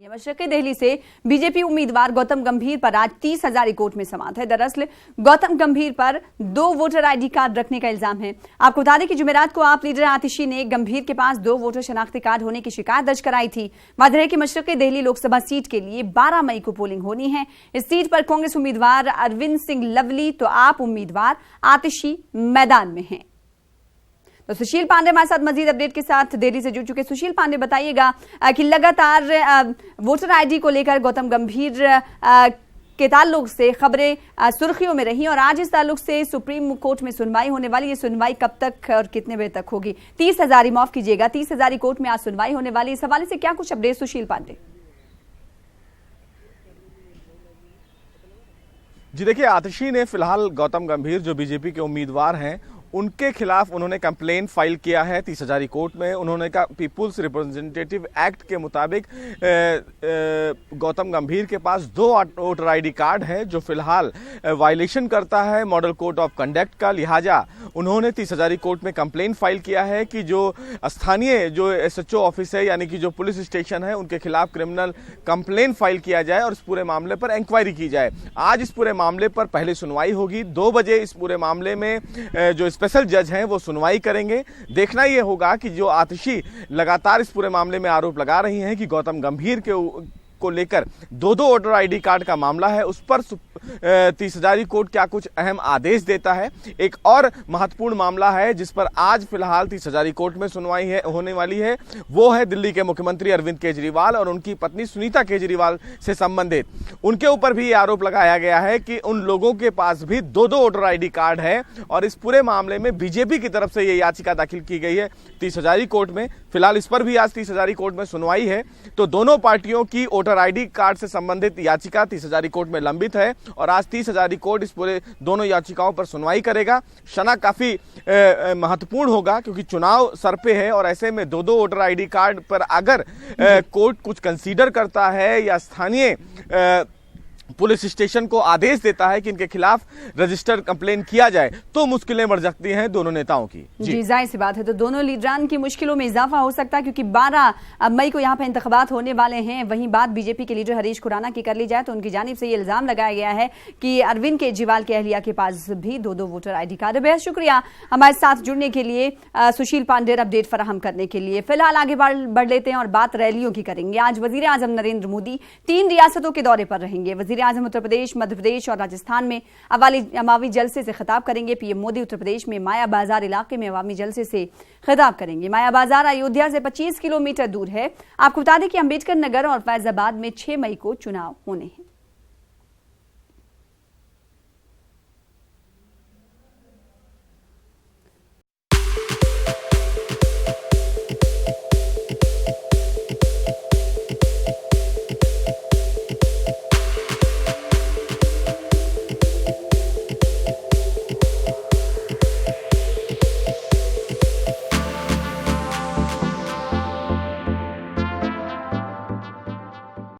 मशरक़ी दिल्ली से बीजेपी उम्मीदवार गौतम गंभीर पर आज 30 हजारी कोर्ट में समाअत है। दरअसल गौतम गंभीर पर 2 वोटर आईडी कार्ड रखने का इल्जाम है। आपको बता दें कि जुमेरात को आप लीडर आतिशी ने गंभीर के पास 2 वोटर शनाख्ती कार्ड होने की शिकायत दर्ज कराई थी। वाज़ेह है कि मशरक़ी दिल्ली लोकसभा सीट के लिए 12 मई को पोलिंग होनी है। इस सीट पर कांग्रेस उम्मीदवार अरविंद सिंह लवली तो आप उम्मीदवार आतिशी मैदान में हैं। तो सुशील पांडे हमारे साथ मजीद अपडेट के साथ दिल्ली से जुड़ चुके। सुशील पांडे, बताइएगा कि लगातार वोटर आईडी को लेकर गौतम गंभीर के ताल्लुक से खबरें सुर्खियों में रही और आज इस ताल्लुक से सुप्रीम कोर्ट में सुनवाई होने वाली। ये सुनवाई कब तक और कितने बजे तक होगी? 30 हजारी माफ कीजिएगा, 30 हजारी कोर्ट में आज सुनवाई होने वाली। इस हवाले से क्या कुछ अपडेट सुशील पांडे? जी देखिए, आतिशी ने फिलहाल गौतम गंभीर जो बीजेपी के उम्मीदवार हैं उनके खिलाफ उन्होंने कंप्लेन फाइल किया है 30 हजारी कोर्ट में। उन्होंने कहा पीपुल्स रिप्रेजेंटेटिव एक्ट के मुताबिक गौतम गंभीर के पास 2 वोटर आईडी कार्ड है जो फिलहाल वायलेशन करता है मॉडल कोड ऑफ कंडक्ट का। लिहाजा उन्होंने 30 हजारी कोर्ट में कंप्लेन फाइल किया है कि जो स्थानीय जो SHO ऑफिस है यानी कि जो पुलिस स्टेशन है उनके खिलाफ क्रिमिनल कंप्लेन फाइल किया जाए और इस पूरे मामले पर इंक्वायरी की जाए। आज इस पूरे मामले पर पहले सुनवाई होगी। 2 बजे इस पूरे मामले में जो स्पेशल जज हैं वो सुनवाई करेंगे। देखना यह होगा कि जो आतिशी लगातार इस पूरे मामले में आरोप लगा रही हैं कि गौतम गंभीर को लेकर 2 वोटर आईडी कार्ड का मामला है, उस पर 30 हजारी कोर्ट क्या कुछ अहम आदेश देता है। एक और महत्वपूर्ण मामला है जिस पर आज फिलहाल 30 हजारी कोर्ट में सुनवाई होने वाली है, वो है दिल्ली के मुख्यमंत्री अरविंद केजरीवाल और उनकी पत्नी सुनीता केजरीवाल से संबंधित। उनके ऊपर भी आरोप लगाया गया है कि उन लोगों के पास भी 2 वोटर आईडी कार्ड है और इस पूरे मामले में बीजेपी की तरफ से यह याचिका दाखिल की गई है 30 हजारी कोर्ट में। फिलहाल इस पर भी आज 30 हजारी कोर्ट में सुनवाई है। तो दोनों पार्टियों की वोटर आईडी कार्ड से संबंधित याचिका 30 हजारी कोर्ट में लंबित है और आज 30 हजारी कोर्ट इस पूरे दोनों याचिकाओं पर सुनवाई करेगा। शना काफी महत्वपूर्ण होगा क्योंकि चुनाव सर पे है और ऐसे में 2 वोटर आईडी कार्ड पर अगर कोर्ट कुछ कंसीडर करता है या स्थानीय पुलिस स्टेशन को आदेश देता है कि इनके खिलाफ रजिस्टर कंप्लेन किया जाए तो मुश्किलें बढ़ सकती हैं दोनों नेताओं की। जी जाहिर सी बात है, तो दोनों लीडरान की मुश्किलों में इजाफा हो सकता है क्योंकि 12 मई को यहाँ पे इंतखाबात होने वाले हैं। वहीं बात बीजेपी के लीडर हरीश खुराना की कर ली जाए तो उनकी जानिब से ये इल्जाम लगाया गया है कि अरविंद केजरीवाल के अहलिया के पास भी 2 वोटर आईडी कार्ड है। बेहद शुक्रिया हमारे साथ जुड़ने के लिए, सुशील पांडे अपडेट फराहम करने के लिए। फिलहाल आगे बढ़ लेते हैं और बात रैलियों की करेंगे। आज वजीर आजम नरेंद्र मोदी 3 रियासतों के दौरे पर रहेंगे। वजीर आजम उत्तर प्रदेश, मध्य प्रदेश और राजस्थान में अवामी जलसे से खिताब करेंगे। पीएम मोदी उत्तर प्रदेश में माया बाजार इलाके में अवामी जलसे से खिताब करेंगे। माया बाजार अयोध्या से 25 किलोमीटर दूर है। आपको बता दें कि अंबेडकर नगर और फैजाबाद में 6 मई को चुनाव होने हैं।